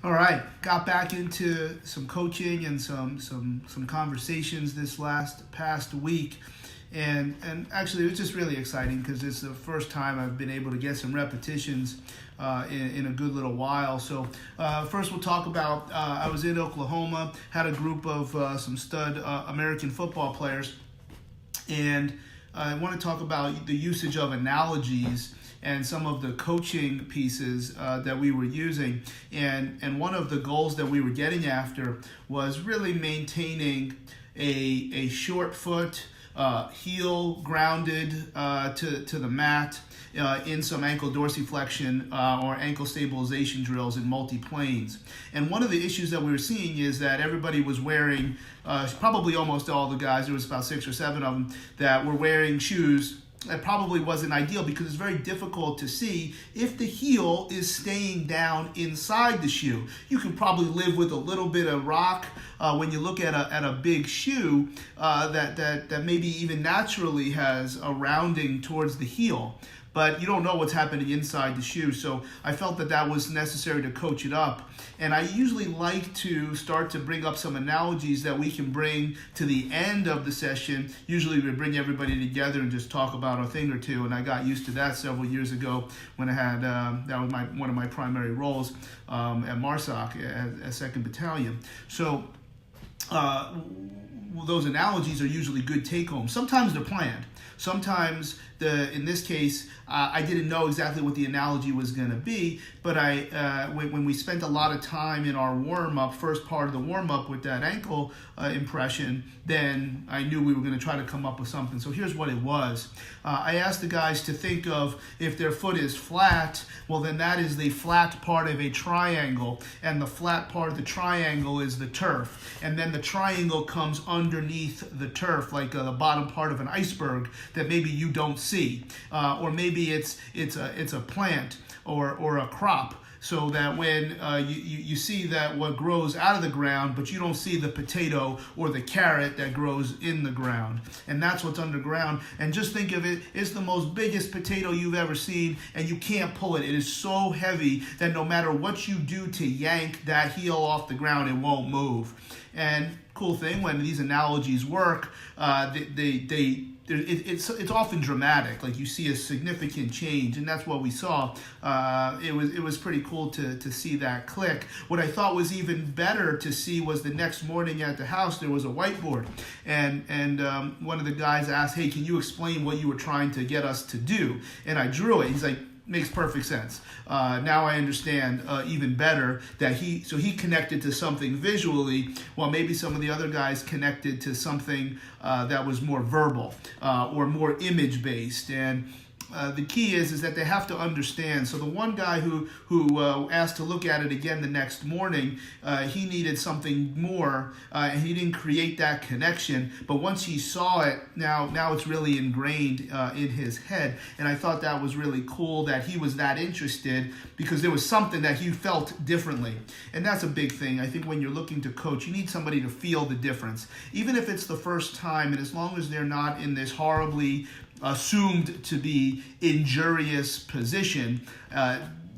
All right, got back into some coaching and some conversations this past week, and actually it was just really exciting because it's the first time I've been able to get some repetitions in a good little while. So first we'll talk about I was in Oklahoma, had a group of some stud American football players, and I want to talk about the usage of analogies and some of the coaching pieces that we were using. And one of the goals that we were getting after was really maintaining a short foot, heel grounded to the mat in some ankle dorsiflexion or ankle stabilization drills in multi-planes. And one of the issues that we were seeing is that everybody was wearing, probably almost all the guys, there was about 6 or 7 of them, that were wearing shoes that probably wasn't ideal because it's very difficult to see if the heel is staying down inside the shoe. You can probably live with a little bit of rock when you look at a big shoe that maybe even naturally has a rounding towards the heel. But you don't know what's happening inside the shoe. So I felt that was necessary to coach it up. And I usually like to start to bring up some analogies that we can bring to the end of the session. Usually we bring everybody together and just talk about a thing or two. And I got used to that several years ago when I had, that was one of my primary roles at MARSOC at 2nd Battalion. So those analogies are usually good take-homes. Sometimes they're planned. Sometimes, in this case, I didn't know exactly what the analogy was going to be, but when we spent a lot of time in our warm-up, first part of the warm-up with that ankle impression, then I knew we were going to try to come up with something. So here's what it was. I asked the guys to think of if their foot is flat, well then that is the flat part of a triangle, and the flat part of the triangle is the turf. And then the triangle comes underneath the turf, like the bottom part of an iceberg that maybe you don't see, or maybe it's a plant or a crop, so that when you see that what grows out of the ground, but you don't see the potato or the carrot that grows in the ground, and that's what's underground. And just think of it, it's the most biggest potato you've ever seen, and you can't pull it. It is so heavy that no matter what you do to yank that heel off the ground, it won't move. And cool thing, when these analogies work, it's often dramatic. Like you see a significant change, and that's what we saw. It was pretty cool to see that click. What I thought was even better to see was the next morning at the house there was a whiteboard, and one of the guys asked, "Hey, can you explain what you were trying to get us to do?" And I drew it. He's like, "Makes perfect sense. Now I understand even better that he connected to something visually, while maybe some of the other guys connected to something that was more verbal or more image based." And the key is that they have to understand. So the one guy who asked to look at it again the next morning, he needed something more, and he didn't create that connection. But once he saw it, now it's really ingrained in his head. And I thought that was really cool that he was that interested, because there was something that he felt differently. And that's a big thing. I think when you're looking to coach, you need somebody to feel the difference, even if it's the first time, and as long as they're not in this horribly assumed to be injurious position.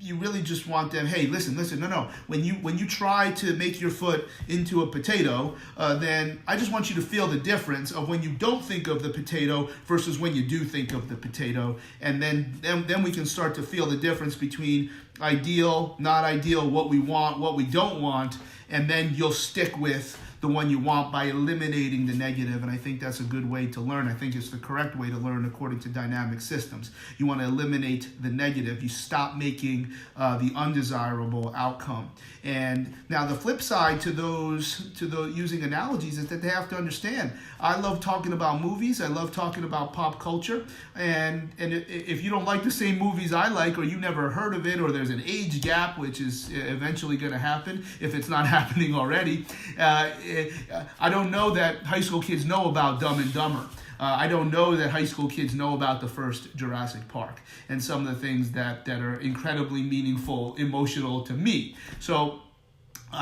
You really just want them, hey, listen, no. When you try to make your foot into a potato, then I just want you to feel the difference of when you don't think of the potato versus when you do think of the potato. And then we can start to feel the difference between ideal, not ideal, what we want, what we don't want, and then you'll stick with the one you want by eliminating the negative. And I think that's a good way to learn. I think it's the correct way to learn according to dynamic systems. You want to eliminate the negative. You stop making the undesirable outcome. And now the flip side to those using analogies is that they have to understand. I love talking about movies. I love talking about pop culture. And if you don't like the same movies I like, or you never heard of it, or there's an age gap, which is eventually going to happen if it's not happening already, I don't know that high school kids know about Dumb and Dumber. I don't know that high school kids know about the first Jurassic Park and some of the things that are incredibly meaningful, emotional to me. So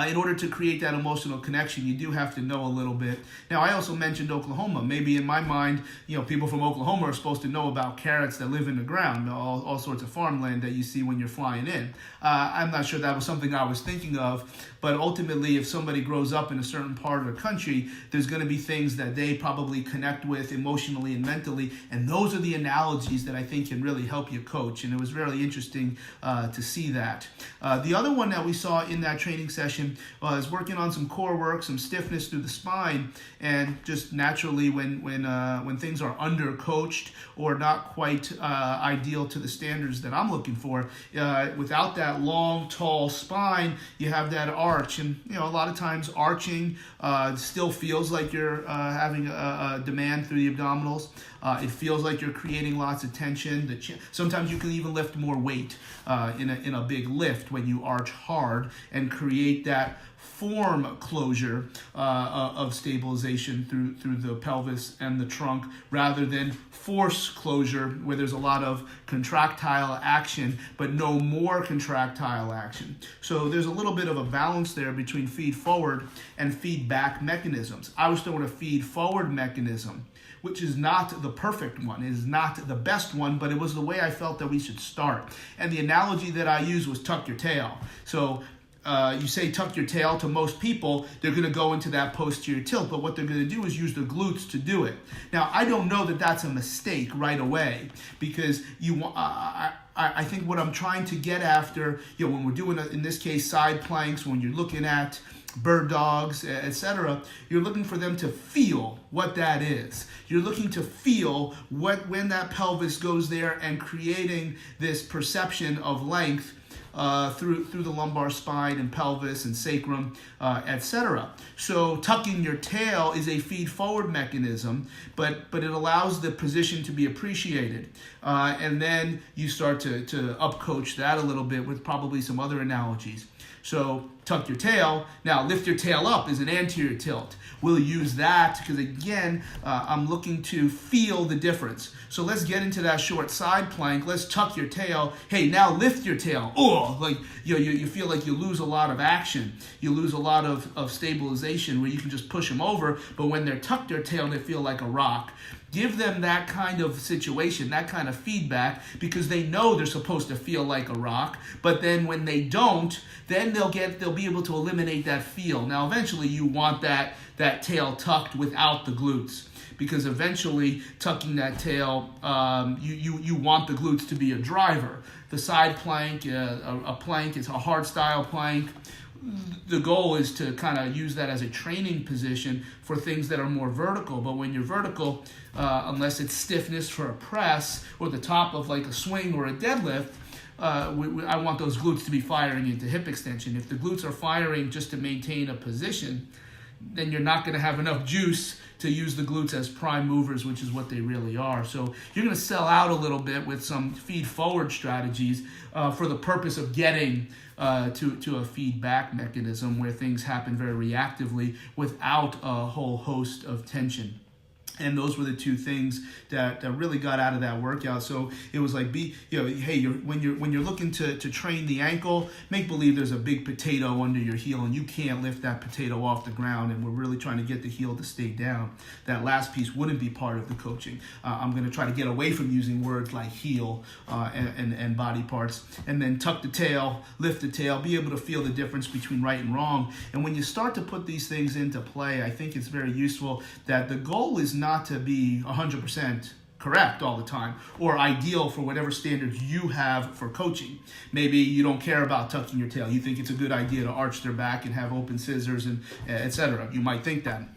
in order to create that emotional connection, you do have to know a little bit. Now, I also mentioned Oklahoma. Maybe in my mind, people from Oklahoma are supposed to know about carrots that live in the ground, all sorts of farmland that you see when you're flying in. I'm not sure that was something I was thinking of, but ultimately, if somebody grows up in a certain part of the country, there's going to be things that they probably connect with emotionally and mentally, and those are the analogies that I think can really help you coach, and it was really interesting to see that. The other one that we saw in that training session is working on some core work, some stiffness through the spine, and just naturally when things are under coached or not quite ideal to the standards that I'm looking for, without that long, tall spine, you have that arch, and a lot of times arching still feels like you're having a demand through the abdominals. It feels like you're creating lots of tension. Sometimes you can even lift more weight in a big lift when you arch hard and create that form closure of stabilization through the pelvis and the trunk, rather than force closure where there's a lot of contractile action but no more contractile action. So there's a little bit of a balance there between feed forward and feedback mechanisms. I was throwing a feed forward mechanism, which is not the perfect one. It is not the best one, but it was the way I felt that we should start. And the analogy that I used was tuck your tail. So you say tuck your tail to most people, they're going to go into that posterior tilt, but what they're going to do is use the glutes to do it. Now, I don't know that that's a mistake right away, because I think what I'm trying to get after, when we're doing, in this case, side planks, when you're looking at bird dogs, etc., you're looking for them to feel what that is. You're looking to feel when that pelvis goes there and creating this perception of length through the lumbar spine and pelvis and sacrum, etc. So tucking your tail is a feed forward mechanism, but it allows the position to be appreciated. And then you start to up coach that a little bit with probably some other analogies. So tuck your tail. Now lift your tail up is an anterior tilt. We'll use that because, again, I'm looking to feel the difference. So let's get into that short side plank. Let's tuck your tail. Hey, now lift your tail. Oh, like you feel like you lose a lot of action. You lose a lot of stabilization where you can just push them over. But when they're tucked their tail, they feel like a rock. Give them that kind of situation, that kind of feedback, because they know they're supposed to feel like a rock. But then when they don't, then they'll be able to eliminate that feel. Now, eventually, you want that tail tucked without the glutes, because eventually tucking that tail, you want the glutes to be a driver. The side plank, a plank is a hard style plank. The goal is to kind of use that as a training position for things that are more vertical. But when you're vertical, unless it's stiffness for a press or the top of like a swing or a deadlift, I want those glutes to be firing into hip extension. If the glutes are firing just to maintain a position, then you're not going to have enough juice to use the glutes as prime movers, which is what they really are. So you're going to sell out a little bit with some feed forward strategies for the purpose of getting to a feedback mechanism where things happen very reactively without a whole host of tension. And those were the two things that really got out of that workout. So it was like, hey, when you're looking to train the ankle, make believe there's a big potato under your heel and you can't lift that potato off the ground. And we're really trying to get the heel to stay down. That last piece wouldn't be part of the coaching. I'm going to try to get away from using words like heel and body parts. And then tuck the tail, lift the tail, be able to feel the difference between right and wrong. And when you start to put these things into play, I think it's very useful that the goal is not to be 100% correct all the time or ideal for whatever standards you have for coaching. Maybe you don't care about tucking your tail. You think it's a good idea to arch their back and have open scissors and etc. You might think that.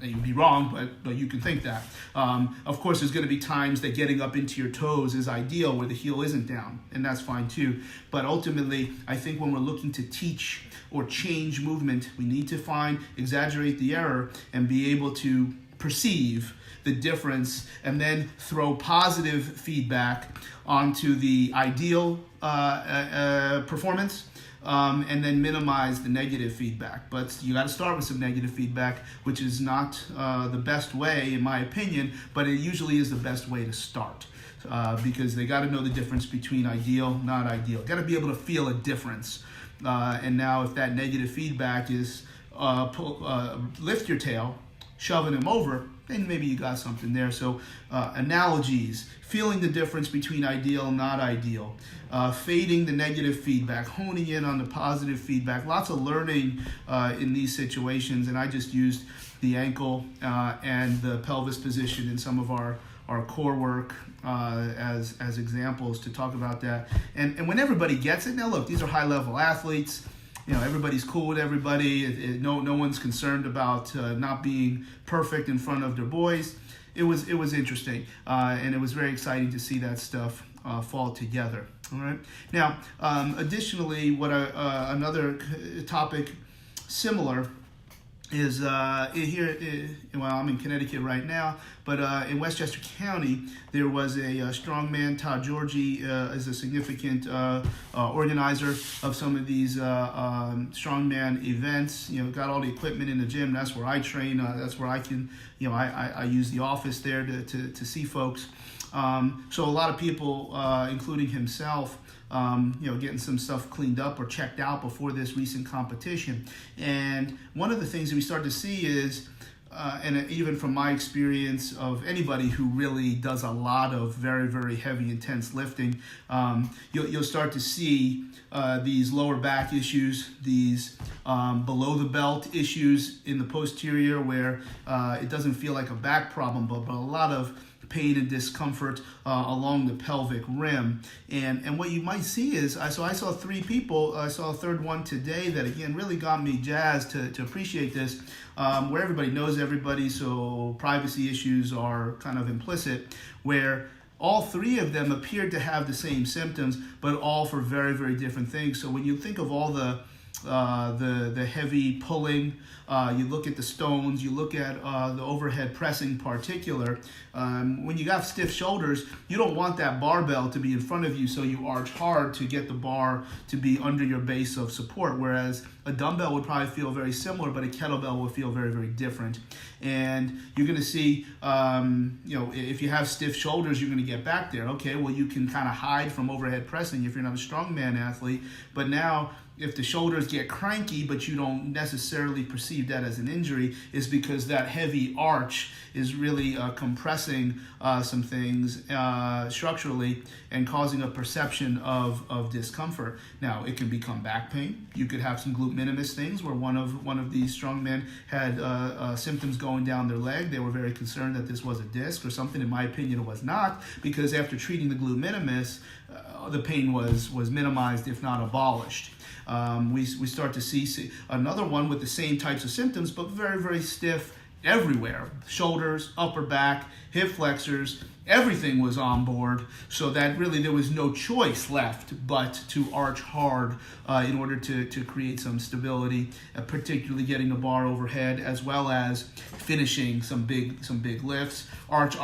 You'd be wrong, but you can think that. Of course, there's going to be times that getting up into your toes is ideal where the heel isn't down, and that's fine too. But ultimately, I think when we're looking to teach or change movement, we need to exaggerate the error and be able to perceive the difference and then throw positive feedback onto the ideal performance and then minimize the negative feedback. But you got to start with some negative feedback, which is not the best way, in my opinion, but it usually is the best way to start. Because they got to know the difference between ideal, not ideal. Got to be able to feel a difference. and now if that negative feedback is lift your tail, shoving him over, then maybe you got something there. So analogies, feeling the difference between ideal and not ideal, fading the negative feedback, honing in on the positive feedback, lots of learning in these situations. And I just used the ankle and the pelvis position in some of our core work as examples to talk about that. And when everybody gets it, now look, these are high-level athletes. Everybody's cool with everybody. No one's concerned about not being perfect in front of their boys. It was interesting, and it was very exciting to see that stuff fall together. All right. Now, additionally, another topic similar is here. Well, I'm in Connecticut right now, but in Westchester County, there was a strongman. Todd Georgie is a significant organizer of some of these strongman events. Got all the equipment in the gym. That's where I train. That's where I can, I use the office there to see folks. So a lot of people, including himself, getting some stuff cleaned up or checked out before this recent competition. And one of the things that we start to see is, and even from my experience of anybody who really does a lot of very, very heavy, intense lifting, you'll start to see these lower back issues, these below the belt issues in the posterior where it doesn't feel like a back problem, but a lot of pain and discomfort along the pelvic rim. And what you might see is, I saw three people. I saw a third one today that, again, really got me jazzed to appreciate this, where everybody knows everybody, so privacy issues are kind of implicit, where all three of them appeared to have the same symptoms, but all for very, very different things. So when you think of all the heavy pulling, you look at the stones, you look at the overhead pressing particular. When you got stiff shoulders, you don't want that barbell to be in front of you, so you arch hard to get the bar to be under your base of support, whereas a dumbbell would probably feel very similar, but a kettlebell will feel very, very different. And you're going to see, if you have stiff shoulders, you're going to get back there. Okay, well, you can kind of hide from overhead pressing if you're not a strongman athlete, but now if the shoulders get cranky, but you don't necessarily perceive that as an injury, is because that heavy arch is really compressing some things structurally and causing a perception of discomfort. Now, it can become back pain. You could have some glute minimus things where one of these strongmen had symptoms going down their leg. They were very concerned that this was a disc or something. In my opinion, it was not, because after treating the glute minimus, the pain was minimized, if not abolished. We start to see another one with the same types of symptoms, but very, very stiff everywhere. Shoulders, upper back, hip flexors, everything was on board, so that really there was no choice left but to arch hard in order to create some stability, particularly getting the bar overhead, as well as finishing some big lifts. Arch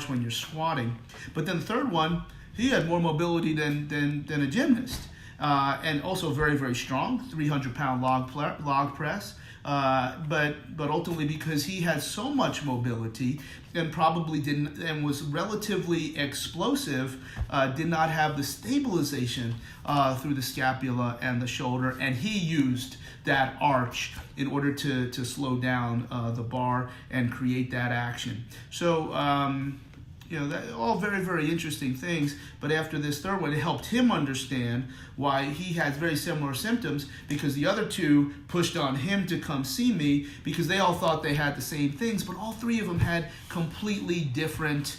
when you're squatting. But then the third one, he had more mobility than a gymnast. And also very, very strong, 300-pound log press. But ultimately, because he had so much mobility and probably didn't, and was relatively explosive, did not have the stabilization through the scapula and the shoulder, and he used that arch in order to slow down the bar and create that action. So that, all very, very interesting things. But after this third one, it helped him understand why he has very similar symptoms, because the other two pushed on him to come see me because they all thought they had the same things, but all three of them had completely different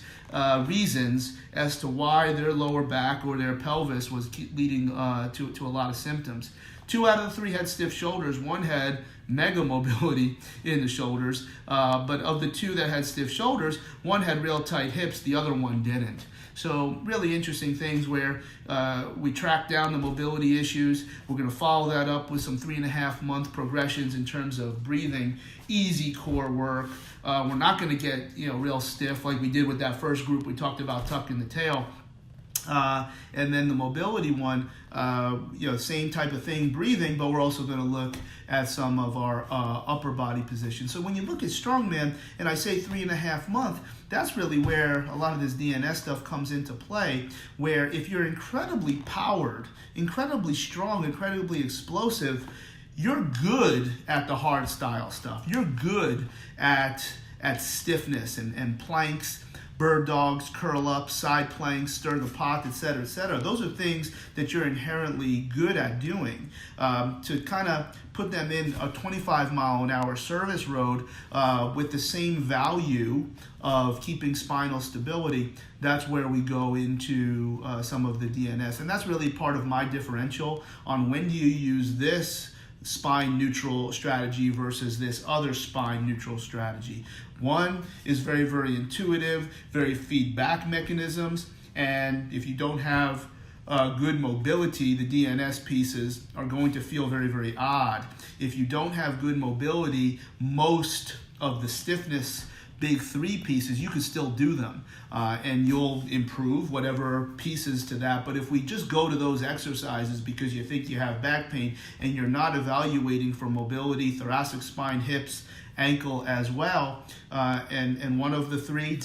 reasons as to why their lower back or their pelvis was leading to a lot of symptoms. 2 out of the 3 had stiff shoulders. One had mega mobility in the shoulders, but of the 2 that had stiff shoulders, one had real tight hips, the other one didn't. So really interesting things where we track down the mobility issues. We're going to follow that up with some 3.5-month progressions in terms of breathing, easy core work. We're not going to get real stiff like we did with that first group we talked about tucking the tail. And then the mobility one, same type of thing, breathing, but we're also going to look at some of our upper body positions. So when you look at strongman, and I say 3.5 months, that's really where a lot of this DNS stuff comes into play, where if you're incredibly powered, incredibly strong, incredibly explosive, you're good at the hard style stuff. You're good at stiffness and planks, bird dogs, curl up, side planks, stir the pot, etc., etc. Those are things that you're inherently good at doing. To kind of put them in a 25-mile-an-hour service road with the same value of keeping spinal stability, that's where we go into some of the DNS. And that's really part of my differential on when do you use this spine neutral strategy versus this other spine neutral strategy. One is very, very intuitive, very feedback mechanisms, and if you don't have good mobility, the DNS pieces are going to feel very, very odd. If you don't have good mobility, most of the stiffness big 3 pieces, you can still do them and you'll improve whatever pieces to that. But if we just go to those exercises because you think you have back pain and you're not evaluating for mobility, thoracic spine, hips, ankle as well, and one of the 3,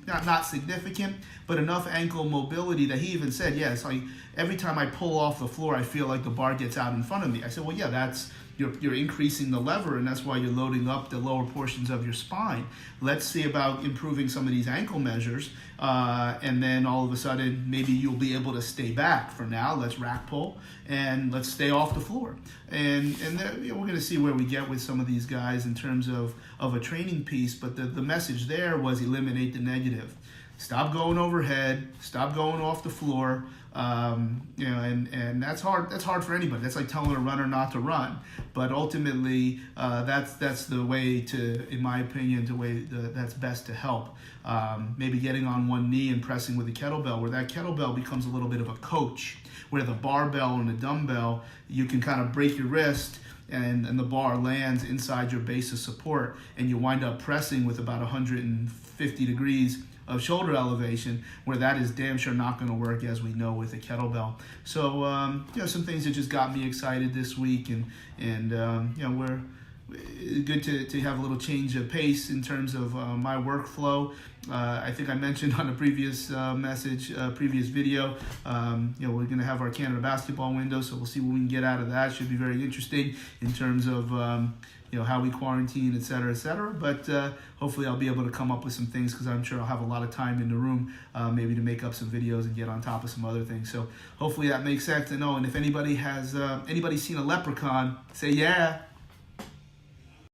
not significant, but enough ankle mobility that he even said, yeah, it's like every time I pull off the floor, I feel like the bar gets out in front of me. I said, well, yeah, that's you're increasing the lever, and that's why you're loading up the lower portions of your spine. Let's see about improving some of these ankle measures, and then all of a sudden, maybe you'll be able to stay back. For now, let's rack pull, and let's stay off the floor. And then, we're going to see where we get with some of these guys in terms of a training piece, but the message there was eliminate the negative. Stop going overhead, stop going off the floor, and that's hard. That's hard for anybody. That's like telling a runner not to run. But ultimately, that's the way to, in my opinion, that's best to help. Maybe getting on one knee and pressing with a kettlebell, where that kettlebell becomes a little bit of a coach, where the barbell and the dumbbell, you can kind of break your wrist, and the bar lands inside your base of support, and you wind up pressing with about 150 degrees of shoulder elevation, where that is damn sure not going to work, as we know, with a kettlebell. So some things that just got me excited this week, and we're good to have a little change of pace in terms of my workflow. I think I mentioned on a previous previous video, we're going to have our Canada basketball window, so we'll see what we can get out of that. Should be very interesting in terms of how we quarantine, et cetera, et cetera. But hopefully I'll be able to come up with some things, because I'm sure I'll have a lot of time in the room, maybe to make up some videos and get on top of some other things. So hopefully that makes sense to know. And if anybody has, anybody's seen a leprechaun, say yeah.